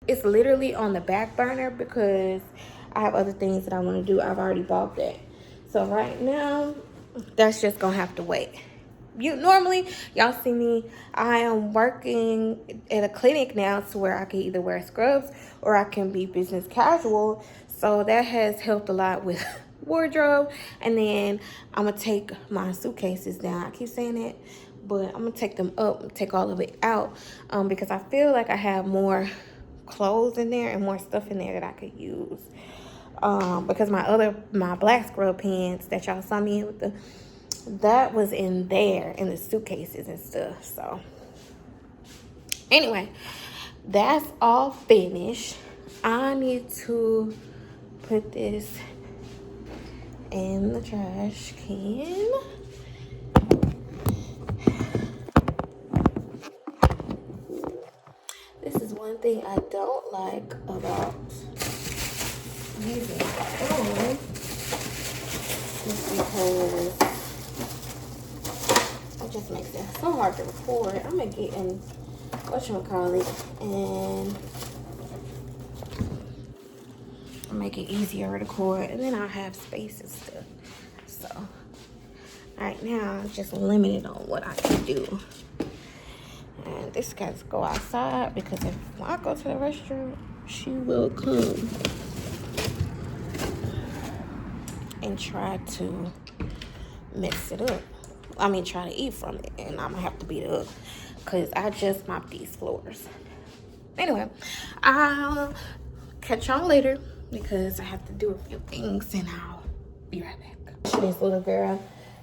it's literally on the back burner because I have other things that I want to do. I've already bought that. So right now, that's just gonna have to wait. Normally y'all see me, I am working at a clinic now to where I can either wear scrubs or I can be business casual. So that has helped a lot with wardrobe. And then I'm gonna take my suitcases down. I keep saying it, but I'm gonna take them up and take all of it out, because I feel like I have more clothes in there and more stuff in there that I could use. Because my black scrub pants that y'all saw me with, that was in there in the suitcases and stuff. So anyway, that's all finished. I need to put this in the trash can. This is one thing I don't like about using my phone, is because it just makes it so hard to record. I'm gonna get in whatchamacallit and make it easier to record, and then I'll have space and stuff. So right now I'm just limited on what I can do. And this guy's go outside because if I go to the restroom, she will come and try to mess it up. I mean, try to eat from it, and I'm gonna have to beat it up because I just mopped these floors. Anyway, I'll catch y'all later because I have to do a few things, and I'll be right back. This little girl.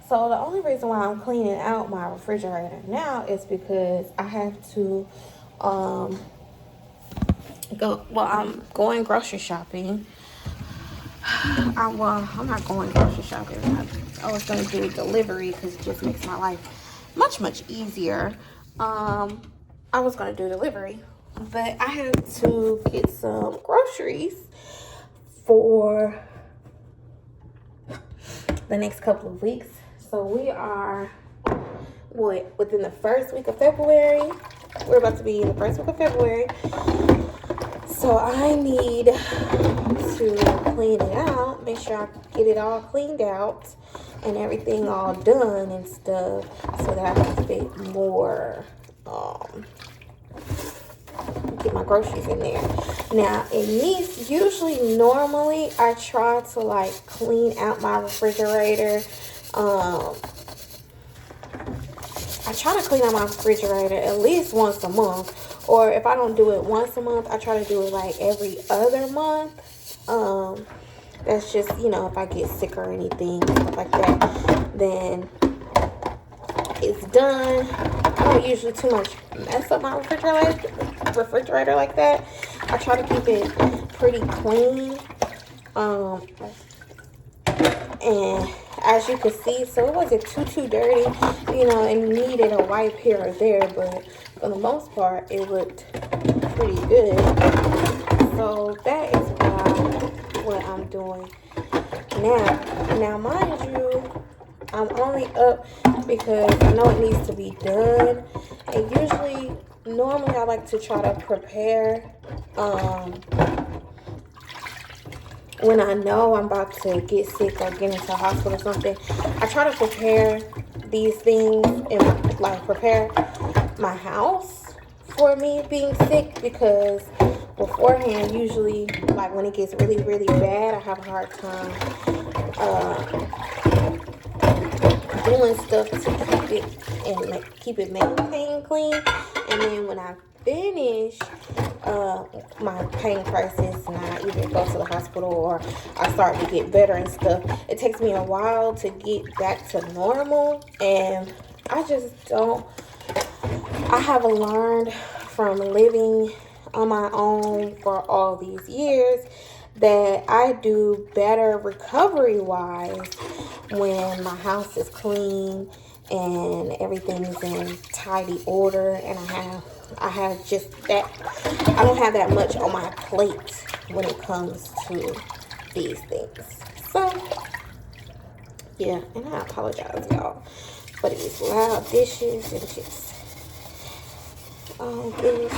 So the only reason why I'm cleaning out my refrigerator now is because I have to I'm going grocery shopping. I'm not going grocery shopping. I was gonna do delivery because it just makes my life much easier. I was gonna do delivery, but I had to get some groceries for the next couple of weeks. So we are within the first week of February. We're about to be in the first week of February. So I need to clean it out, make sure I get it all cleaned out and everything all done and stuff so that I can fit more, get my groceries in there. Now in these, normally I try to like clean out my refrigerator. I try to clean out my refrigerator at least once a month, or if I don't do it once a month, I try to do it like every other month. That's just, if I get sick or anything, stuff like that, then it's done. I don't usually too much mess up my refrigerator like that. I try to keep it pretty clean. And as you can see, so it wasn't too dirty, and needed a wipe here or there, but for the most part, it looked pretty good. So that is what I'm doing now. Now, mind you, I'm only up because I know it needs to be done. And normally I like to try to prepare, when I know I'm about to get sick or get into the hospital or something, I try to prepare these things and like prepare my house for me being sick, because beforehand, usually like when it gets really bad, I have a hard time doing stuff to keep it maintained clean. And then when I finish my pain crisis and I either go to the hospital or I start to get better and stuff, it takes me a while to get back to normal. And I just don't, I have learned from living on my own for all these years that I do better recovery wise when my house is clean and everything is in tidy order, and I have just that, I don't have that much on my plate when it comes to these things. So yeah, and I apologize, y'all, for these loud dishes and just all this.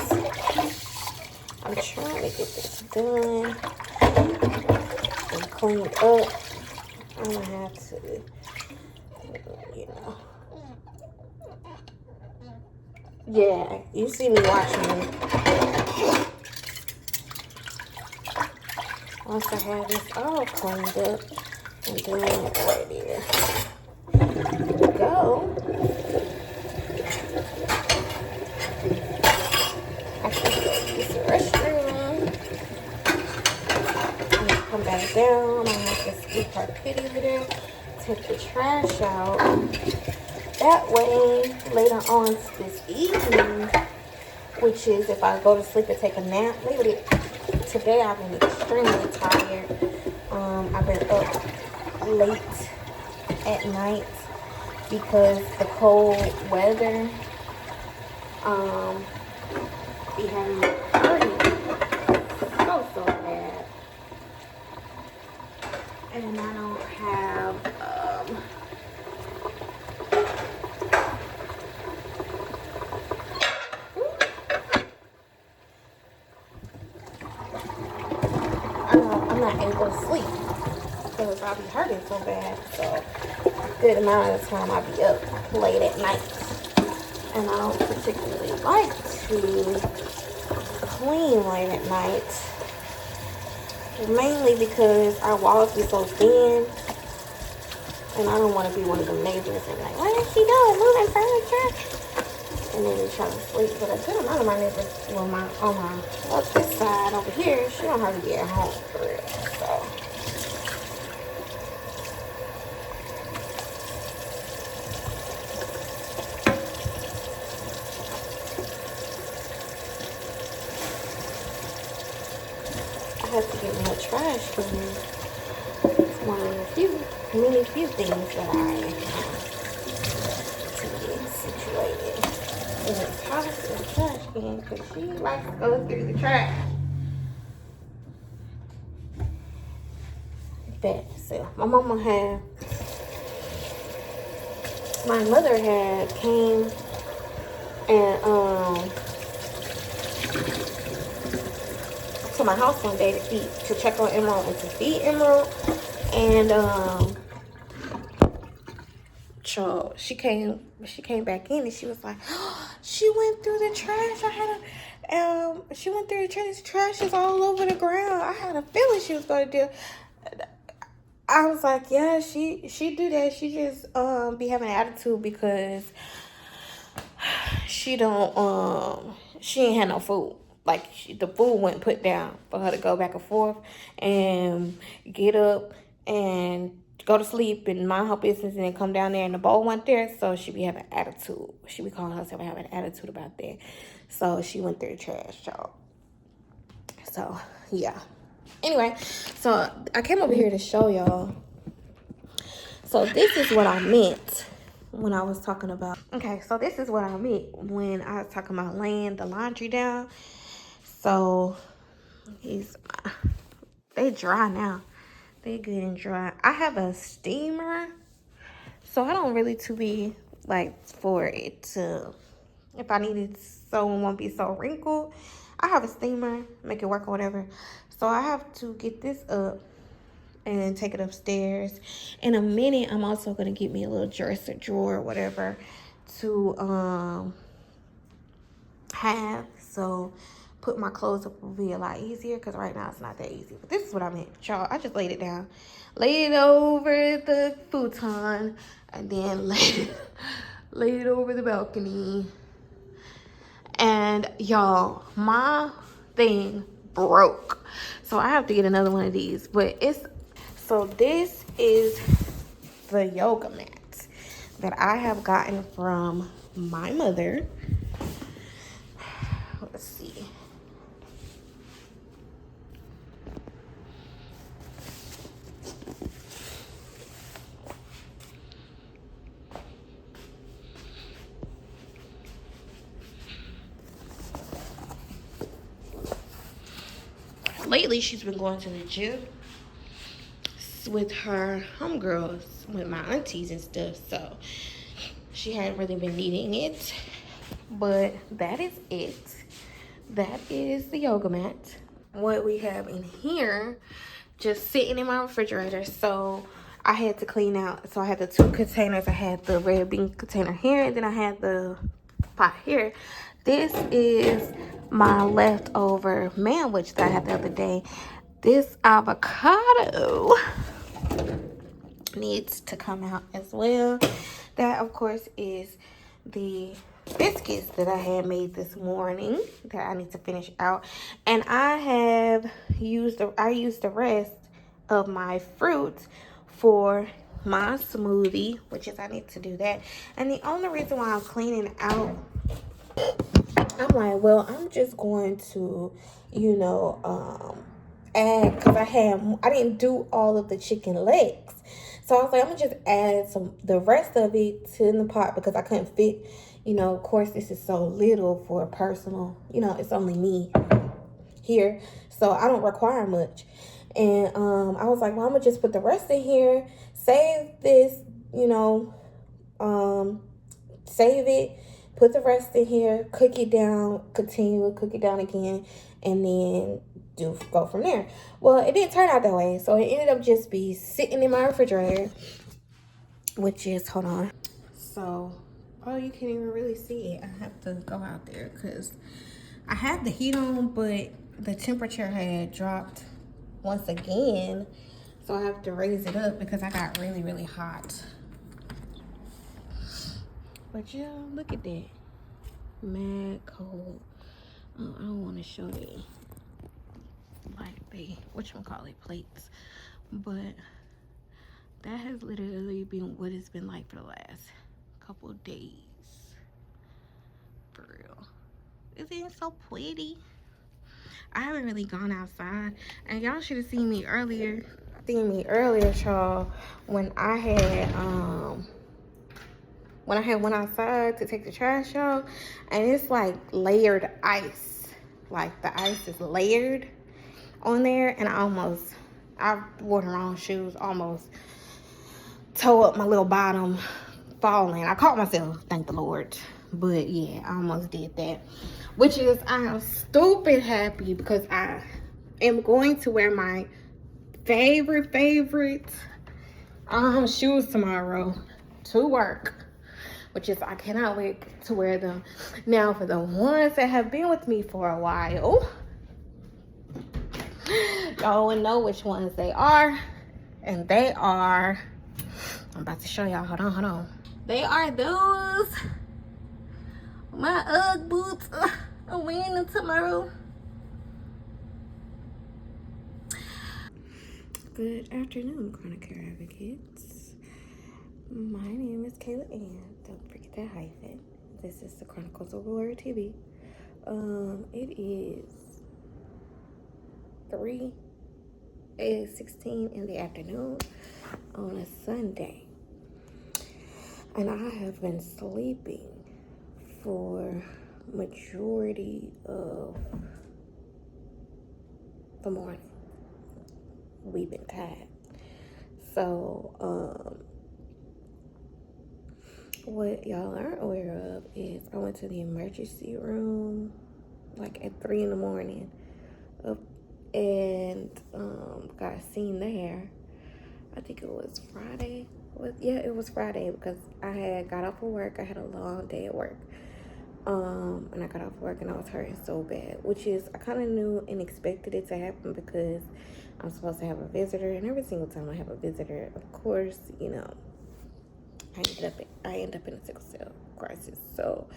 I'm trying to get this done and cleaned up. I'm gonna have to, you know. Yeah, you see me watching me. Once I have this all cleaned up and then ready to go, I can go use the restroom. I'm gonna come back down. I'm gonna have to scoop our kitty over there, take the trash out. That way, later on this evening, which is if I go to sleep and take a nap, maybe today I've been extremely tired. I've been up late at night because the cold weather be having me hurting so bad, and I don't have I'm not able to sleep because I'll be hurting so bad. So a good amount of the time I'll be up late at night, and I don't particularly like to clean late at night, mainly because our walls be so thin, and I don't want to be one of the neighbors and like, what is she doing, moving furniture? And then trying to sleep. But a good amount of my neighbors, well, on my up this side over here, she don't have to be at home for real. So I have to get me a trash can. It's one of the many few things that I have to get situated in this house and trash can, because she likes to go through the trash. So my mother had came and to my house one day to check on Emerald and to feed Emerald, and so she came back in and she was like, oh, she went through the trash. She went through the trash. Trash is all over the ground. I had a feeling she was gonna do. I was like, yeah, she do that. She just be having an attitude because she ain't had no food. Like the food wasn't put down for her to go back and forth and get up and go to sleep and mind her business and then come down there and the bowl wasn't there. So she be having an attitude. She be calling herself having an attitude about that. So she went through the trash, y'all. So yeah. Anyway, so I came over here to show y'all. So this is what I meant when I was talking about. Okay, so this is what I meant when I was talking about laying the laundry down. So they dry now. They good and dry. I have a steamer, so I don't really to be like for it to, if I needed so it won't be so wrinkled, I have a steamer, make it work or whatever. So I have to get this up and take it upstairs. In a minute, I'm also gonna get me a little dresser drawer or whatever to have, so put my clothes up will be a lot easier, because right now it's not that easy. But this is what I meant, y'all. I just laid it down, laid it over the futon, and then laid it over the balcony. And y'all, my thing broke, so I have to get another one of these. But so this is the yoga mat that I have gotten from my mother. Let's see. Lately, she's been going to the gym with her homegirls, with my aunties and stuff. So she hadn't really been needing it. But that is it. that is the yoga mat. What we have in here, just sitting in my refrigerator. So I had to clean out. So I had the two containers. I had the red bean container here, and then I had the pot here. This is my leftover manwich that I had the other day. This avocado needs to come out as well. That, of course, is the biscuits that I had made this morning that I need to finish out. And I used the rest of my fruit for my smoothie, which is I need to do that. And the only reason why I'm cleaning out, I'm like, well, I'm just going to, add, because I didn't do all of the chicken legs. So I was like, I'm gonna just add the rest of it to in the pot because I couldn't fit, of course this is so little for a personal, it's only me here. So I don't require much. And I was like, well, I'm gonna just put the rest in here, save this, save it, put the rest in here, cook it down, continue to cook it down again, and then go from there. Well, it didn't turn out that way, so it ended up just be sitting in my refrigerator, which is, hold on. So, oh, you can't even really see it. I have to go out there because I had the heat on, but the temperature had dropped once again, so I have to raise it up because I got really, really hot. But yeah, look at that. Mad cold. Oh, I don't want to show you like the whatchamacallit plates, but that has literally been what it's been like for the last couple of days. For real. Isn't it so pretty? I haven't really gone outside, and y'all should have seen me earlier, y'all, when I went outside to take the trash out, and it's like layered ice. Like the ice is layered on there, and I wore the wrong shoes, almost tore up my little bottom, falling. I caught myself, thank the Lord. But yeah, I almost did that. Which is, I am stupid happy because I am going to wear my favorite shoes tomorrow to work. Which is, I cannot wait to wear them. Now, for the ones that have been with me for a while, y'all will know which ones they are. And they are, I'm about to show y'all, hold on. They are those, my Ugg boots. I'm wearing them tomorrow. Good afternoon, Chronic Care Advocates. My name is Kayla Ann. Don't forget that hyphen. This is the Chronicles of Warrior TV. It is 3:16 in the afternoon on a Sunday. And I have been sleeping for majority of the morning. We've been tired. So, what y'all aren't aware of is I went to the emergency room like at 3 in the morning and got seen there. I think it was Friday. It was Friday because I had got off of work. I had a long day at work. And I got off work and I was hurting so bad, which is, I kind of knew and expected it to happen because I'm supposed to have a visitor, and every single time I have a visitor, of course, I end up in a sickle cell crisis. So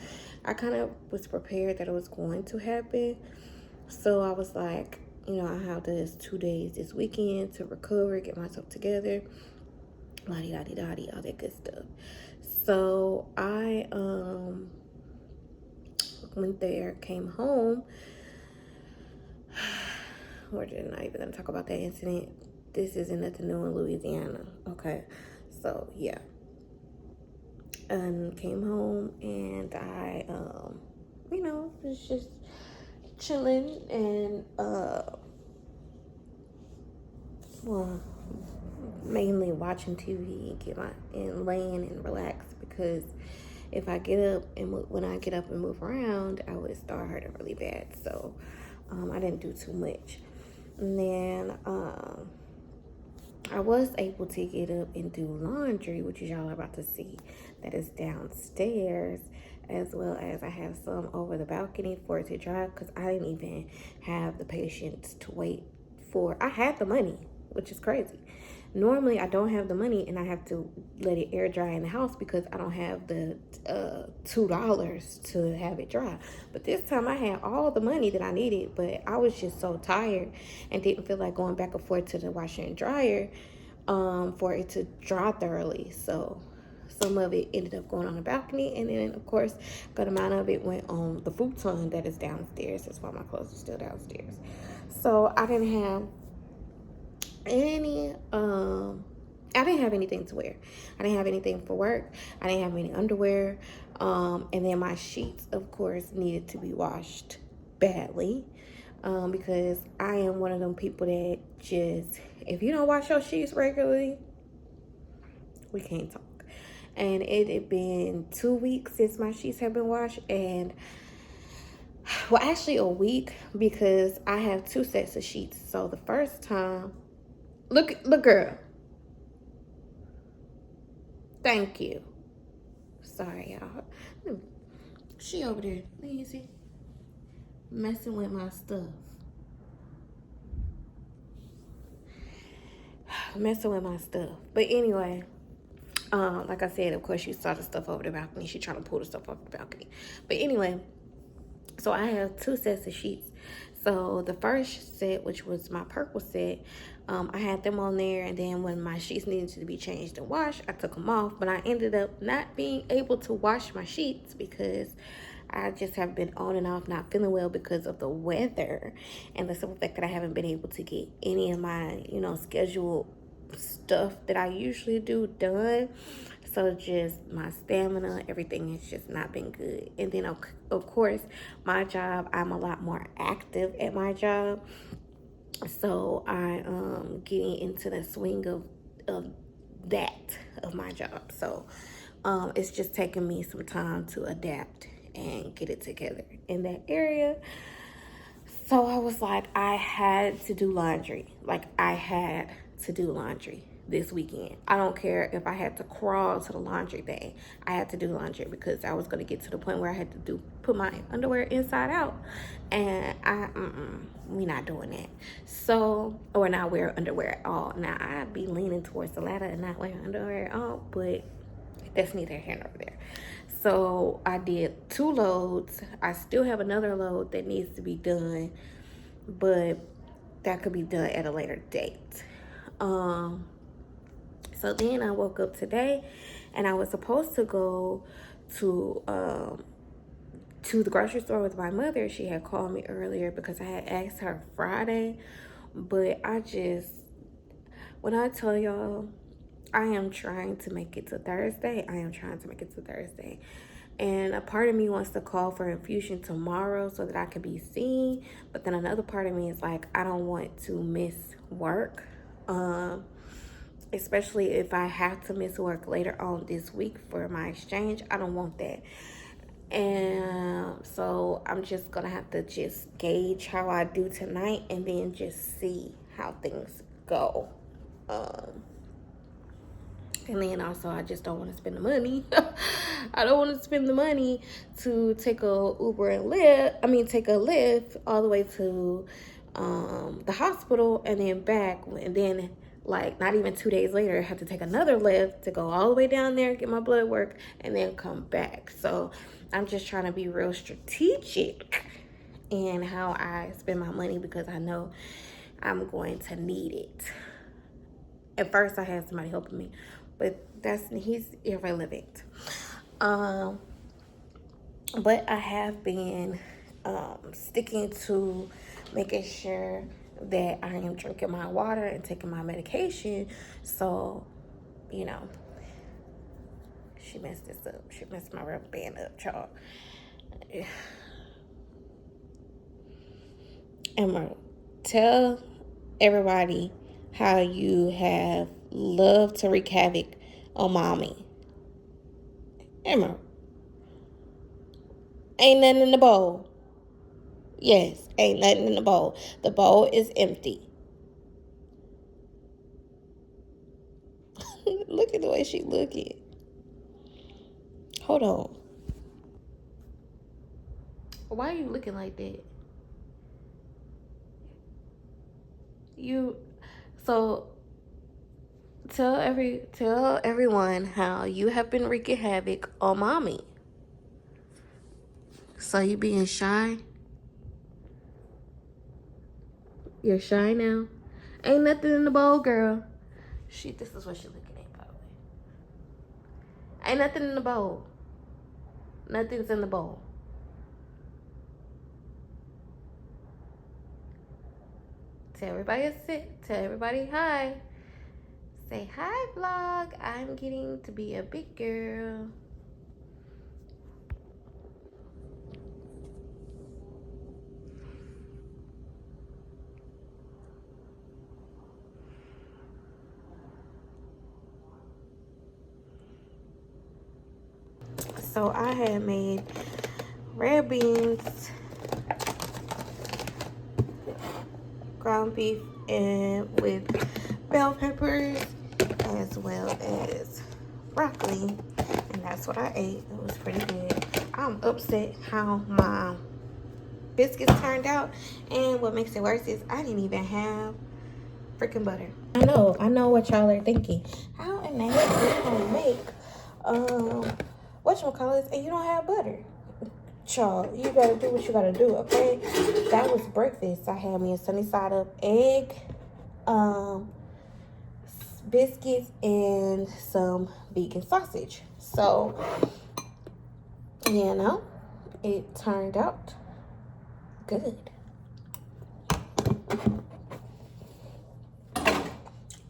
I kind of was prepared that it was going to happen. So I was like, I have this 2 days this weekend to recover, get myself together, la-di-da-di-da-di, all that good stuff. So I went there, came home. We're just not even gonna talk about that incident. This isn't nothing new in Louisiana. Okay, so yeah. And came home and I was just chilling and mainly watching TV and laying and relax because if I get up and when I get up and move around, I would start hurting really bad. So I didn't do too much. And then I was able to get up and do laundry, which is y'all are about to see. That is downstairs, as well as I have some over the balcony for it to dry, because I didn't even have the patience to wait for. I had the money, which is crazy. Normally, I don't have the money and I have to let it air dry in the house because I don't have the $2 to have it dry. But this time I had all the money that I needed, but I was just so tired and didn't feel like going back and forth to the washer and dryer for it to dry thoroughly. So some of it ended up going on the balcony, and then of course a good amount of it went on the futon that is downstairs. That's why my clothes are still downstairs. So I didn't have anything to wear. I didn't have anything for work. I didn't have any underwear. And then my sheets, of course, needed to be washed badly. Because I am one of them people that just, if you don't wash your sheets regularly, we can't talk. And it had been 2 weeks since my sheets have been washed, and well, actually a week, because I have 2 sets of sheets. So the first time, look, girl. Thank you. Sorry, y'all. She over there, lazy, messing with my stuff. But anyway, like I said, of course, you saw the stuff over the balcony. She trying to pull the stuff off the balcony. But anyway, so I have 2 sets of sheets. So the first set, which was my purple set, I had them on there, and then when my sheets needed to be changed and washed, I took them off. But I ended up not being able to wash my sheets because I just have been on and off not feeling well because of the weather and the simple fact that I haven't been able to get any of my, scheduled stuff that I usually do done. So just my stamina, everything has just not been good. And then of course, my job, I'm a lot more active at my job. So I getting into the swing of my job. So it's just taking me some time to adapt and get it together in that area. So I was like, I had to do laundry. This weekend. I don't care if I had to crawl to the laundry thing. I had to do laundry because I was going to get to the point where I had to put my underwear inside out. And we not doing that. So, or not wear underwear at all. Now, I'd be leaning towards the latter and not wearing underwear at all, but that's neither here nor there. So I did 2 loads. I still have another load that needs to be done, but that could be done at a later date. So then I woke up today, and I was supposed to go to the grocery store with my mother. She had called me earlier because I had asked her Friday, but when I tell y'all, I am trying to make it to Thursday. And a part of me wants to call for infusion tomorrow so that I can be seen. But then another part of me is like, I don't want to miss work. Especially if I have to miss work later on this week for my exchange. I don't want that. And so I'm just going to have to just gauge how I do tonight and then just see how things go. And then also, I just don't want to spend the money. I don't want to spend the money to take a Uber and take a Lyft all the way to the hospital and then back. And then, like, not even 2 days later, I have to take another Lyft to go all the way down there, get my blood work, and then come back. So I'm just trying to be real strategic in how I spend my money because I know I'm going to need it. At first, I had somebody helping me, but he's irrelevant. But I have been sticking to making sure that I am drinking my water and taking my medication. So, she messed this up. She messed my rubber band up, y'all. Emma, tell everybody how you have loved to wreak havoc on mommy. Emma. Ain't nothing in the bowl. Yes, ain't nothing in the bowl. The bowl is empty. Look at the way she looking. Hold on. Why are you looking like that? So tell everyone how you have been wreaking havoc on mommy. So you being shy? You're shy now? Ain't nothing in the bowl, girl. This is what she looking at, by the way. Ain't nothing in the bowl. Nothing's in the bowl. Tell everybody tell everybody hi. Say hi, vlog. I'm getting to be a big girl. So I had made red beans, ground beef, and with bell peppers, as well as broccoli, and that's what I ate. It was pretty good. I'm upset how my biscuits turned out, and what makes it worse is I didn't even have freaking butter. I know what y'all are thinking. How in the heck are you gonna make whatchamacallit and you don't have butter? Child, you gotta do what you gotta do, okay? That was breakfast. I had me a sunny side up egg, biscuits, and some vegan sausage. So, you know, it turned out good.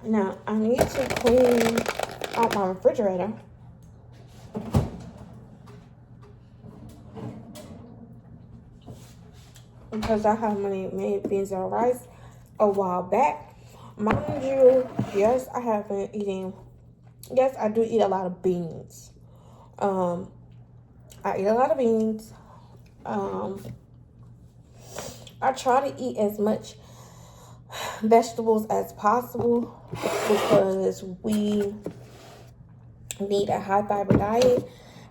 Now, I need to clean out my refrigerator. Because I have made beans and rice a while back. Mind you, yes, I do eat a lot of beans. I eat a lot of beans. I try to eat as much vegetables as possible because we need a high fiber diet,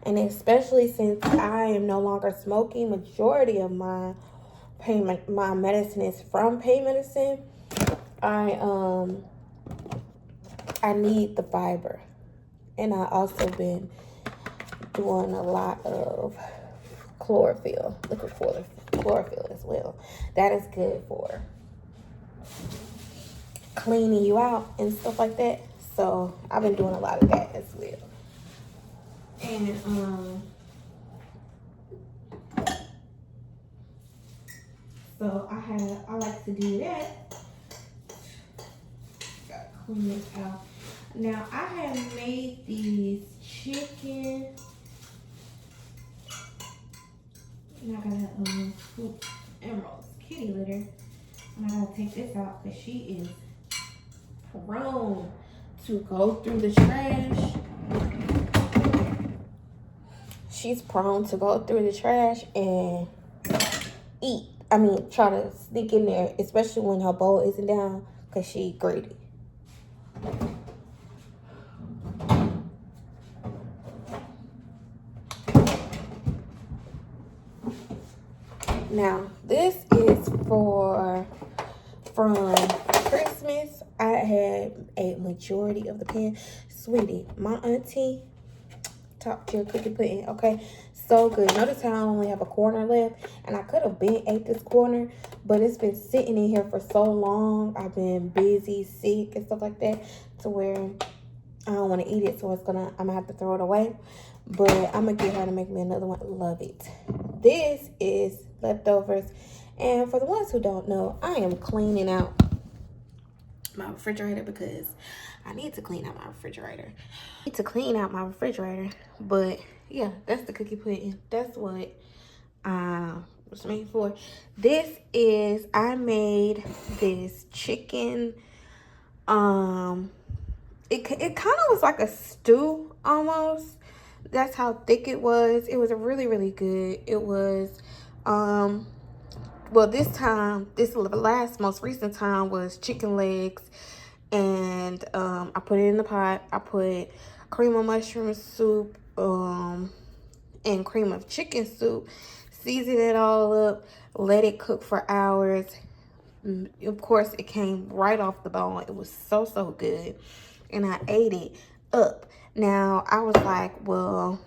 and especially since I am no longer smoking, majority of my medicine is from pain medicine. I need the fiber, and I also been doing a lot of chlorophyll, liquid chlorophyll as well. That is good for cleaning you out and stuff like that. So I've been doing a lot of that as well. And so I like to do that. Gotta clean this out. Now I have made these chicken. And I got Emerald's kitty litter. And I gotta take this out because she is prone to go through the trash. She's prone to go through the trash and try to sneak in there, especially when her bowl isn't down, because she greedy. Now, this is from Christmas. I had a majority of the pan. Sweetie, my auntie talked to your cookie pudding, okay? So good. Notice how I only have a corner left, and I could have ate this corner, but it's been sitting in here for so long. I've been busy, sick, and stuff like that, to where I don't want to eat it, so I'm gonna have to throw it away. But I'm gonna get her to make me another one. Love it. This is leftovers, and for the ones who don't know, I am cleaning out my refrigerator because I need to clean out my refrigerator. But yeah, that's the cookie pudding. That's what I was made for. I made this chicken. It kind of was like a stew almost. That's how thick it was. It was really, really good. It was, well, this last most recent time was chicken legs, and I put it in the pot. I put cream of mushroom soup, and cream of chicken soup, season it all up, let it cook for hours. Of course, it came right off the bone. It was so, so good, and I ate it up. Now, I was like, well,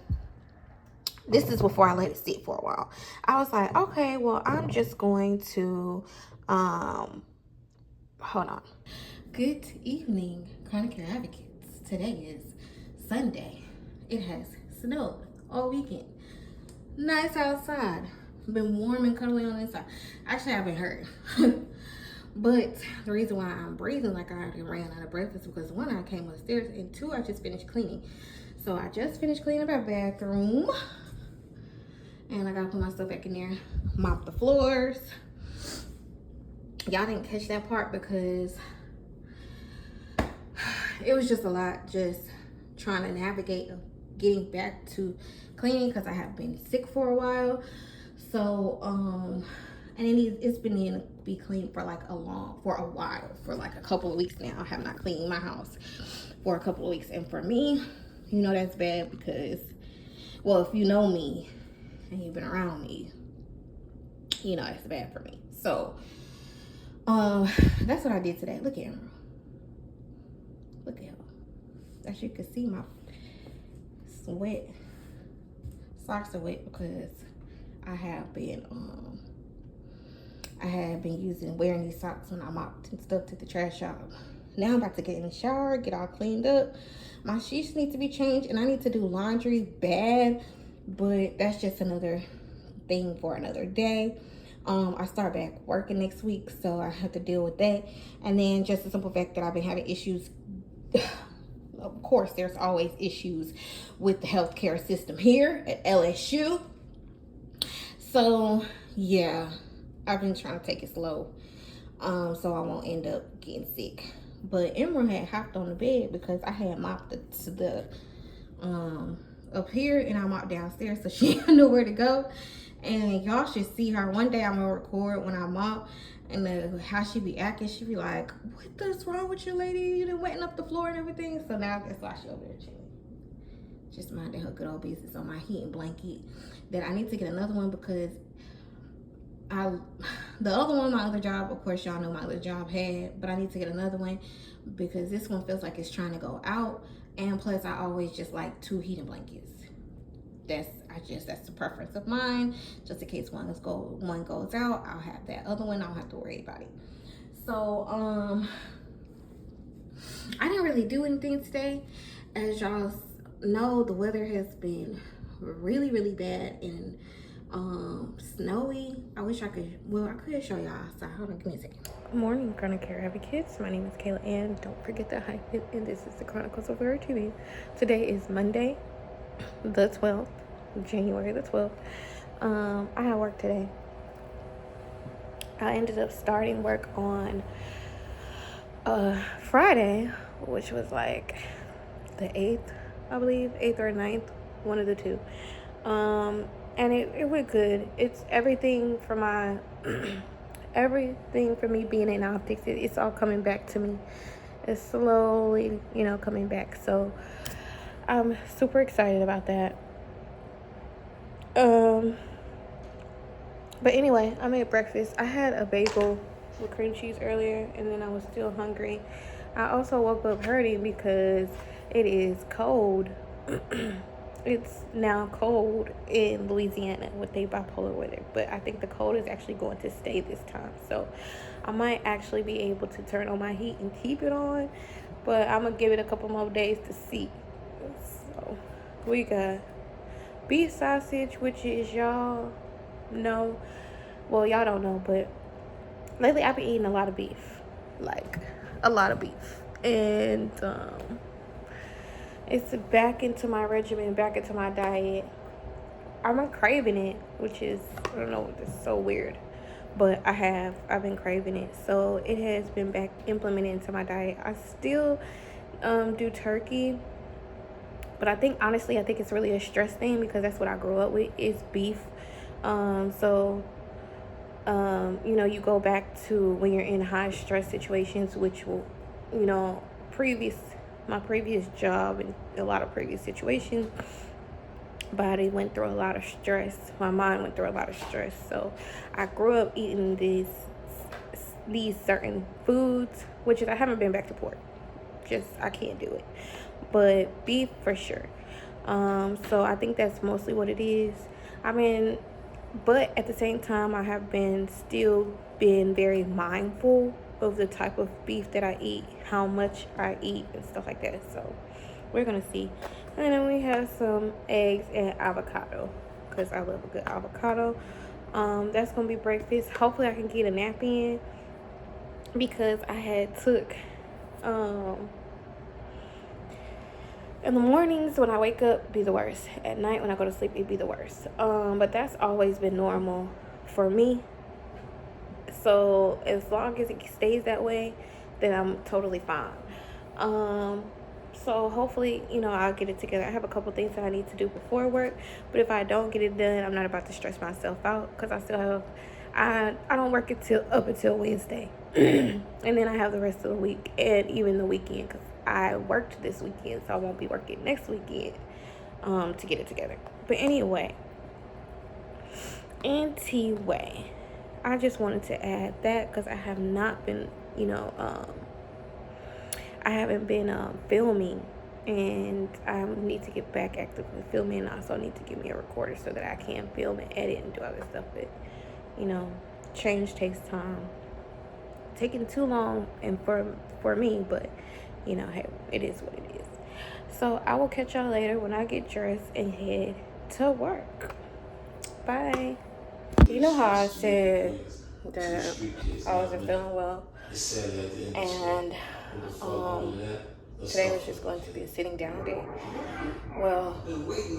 this is before I let it sit for a while. I was like, okay, well, I'm just going to, hold on. Good evening, Chronic Care Advocates. Today is Sunday. It has snowed all weekend. Nice outside. Been warm and cuddly on the inside. Actually, I've been hurt. But the reason why I'm breathing like I already ran out of breath is because one, I came upstairs, and two, I just finished cleaning. So I just finished cleaning my bathroom. And I gotta put my stuff back in there. Mop the floors. Y'all didn't catch that part because it was just a lot, just trying to navigate getting back to cleaning because I have been sick for a while. So and it's been needing to be cleaned for like a while, for like a couple of weeks now. I have not cleaned my house for a couple of weeks, and for me, you know, that's bad because, well, if you know me and you've been around me, you know that's bad for me. So that's what I did today. Look at him. Look at him. As you can see, my sweat socks are wet because I have been wearing these socks when I mopped and stuff to the trash out. Now I'm about to get in the shower, get all cleaned up. My sheets need to be changed, and I need to do laundry bad, but that's just another thing for another day. I start back working next week, so I have to deal with that. And then just the simple fact that I've been having issues. Of course, there's always issues with the healthcare system here at LSU. So yeah, I've been trying to take it slow, so I won't end up getting sick. But Emerald had hopped on the bed because I had mopped the up here, and I mopped downstairs, so she knew where to go. And y'all should see her. One day I'm gonna record when I mop, and how she be acting. She be like, "What's wrong with you, lady? You done wetting up the floor and everything." So now that's why she over there chilling, just minding her good old business on my heating blanket. That I need to get another one because the other one, my other job, of course y'all know my other job had, but I need to get another one because this one feels like it's trying to go out, and plus I always just like 2 heating blankets. That's the preference of mine. Just in case one goes out, I'll have that other one. I don't have to worry about it. So I didn't really do anything today. As y'all know, the weather has been really, really bad and snowy. I wish I could, well, I could show y'all outside. Hold on, give me a second. Good morning, Chronic Care Advocates. My name is Kayla Ann. Don't forget to hype it, and this is the Chronicles of Weird TV. Today is Monday, the 12th, January the 12th. I had work today. I ended up starting work on Friday, which was like the 8th, I believe, 8th or 9th, one of the two. And it went good. It's everything for my everything for me being in optics. It's all coming back to me. It's slowly, coming back. So I'm super excited about that. But anyway, I made breakfast. I had a bagel with cream cheese earlier, and then I was still hungry. I also woke up hurting because it is cold. It's now cold in Louisiana with the bipolar weather, but I think the cold is actually going to stay this time. So I might actually be able to turn on my heat and keep it on, but I'm gonna give it a couple more days to see. So we got beef sausage, which is, y'all know, well, y'all don't know, but lately I've been eating a lot of beef, like a lot of beef, and it's back into my regimen, back into my diet. I'm craving it, which is, I don't know, it's so weird, but I've been craving it, so it has been back implemented into my diet. I still do turkey But I think, honestly, I think it's really a stress thing because that's what I grew up with, is beef. You know, you go back to when you're in high stress situations, which will, you know, my previous job and a lot of previous situations, body went through a lot of stress. My mind went through a lot of stress. So I grew up eating these certain foods, which is, I haven't been back to pork. Just, I can't do it. But beef for sure. So I think that's mostly what it is. I mean, but at the same time, I have still been very mindful of the type of beef that I eat, how much I eat, and stuff like that. So we're gonna see. And then we have some eggs and avocado, because I love a good avocado. That's gonna be breakfast. Hopefully I can get a nap in, because I had took in the mornings when I wake up, it'd be the worst. At night when I go to sleep, it'd be the worst. But that's always been normal for me. So as long as it stays that way, then I'm totally fine. So hopefully, you know, I'll get it together. I have a couple things that I need to do before work, but if I don't get it done, I'm not about to stress myself out, because I still have, I don't work up until Wednesday. And then I have the rest of the week and even the weekend, because I worked this weekend, so I won't be working next weekend to get it together. But anyway, I just wanted to add that because I have not been, you know, I haven't been filming, and I need to get back actively filming. I also need to get me a recorder so that I can film and edit and do other stuff. But, you know, change takes time. Taking too long and for me, but, you know, hey, it is what it is. So I will catch y'all later when I get dressed and head to work. Bye. You know how I said that I wasn't feeling well, and today was just going to be a sitting down day. Well,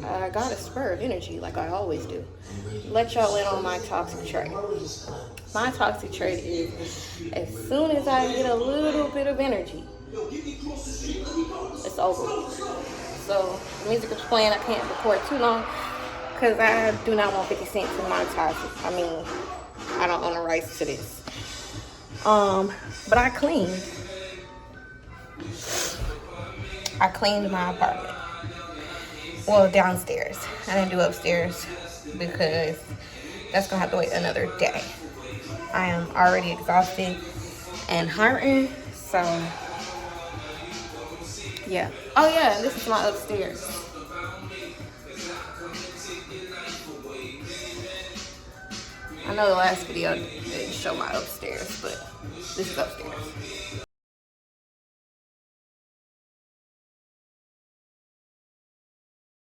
I got a spur of energy like I always do. Let y'all in on my toxic trait. My toxic trait is, as soon as I get a little bit of energy, it's over. So the music is playing. I can't record too long because I do not want 50 Cent to monetize it. I mean, I don't own the rights to this. But I cleaned my apartment. Well, downstairs. I didn't do upstairs because that's gonna have to wait another day. I am already exhausted and hurting, so yeah. Oh yeah, this is my upstairs. I know the last video didn't show my upstairs, but this is upstairs.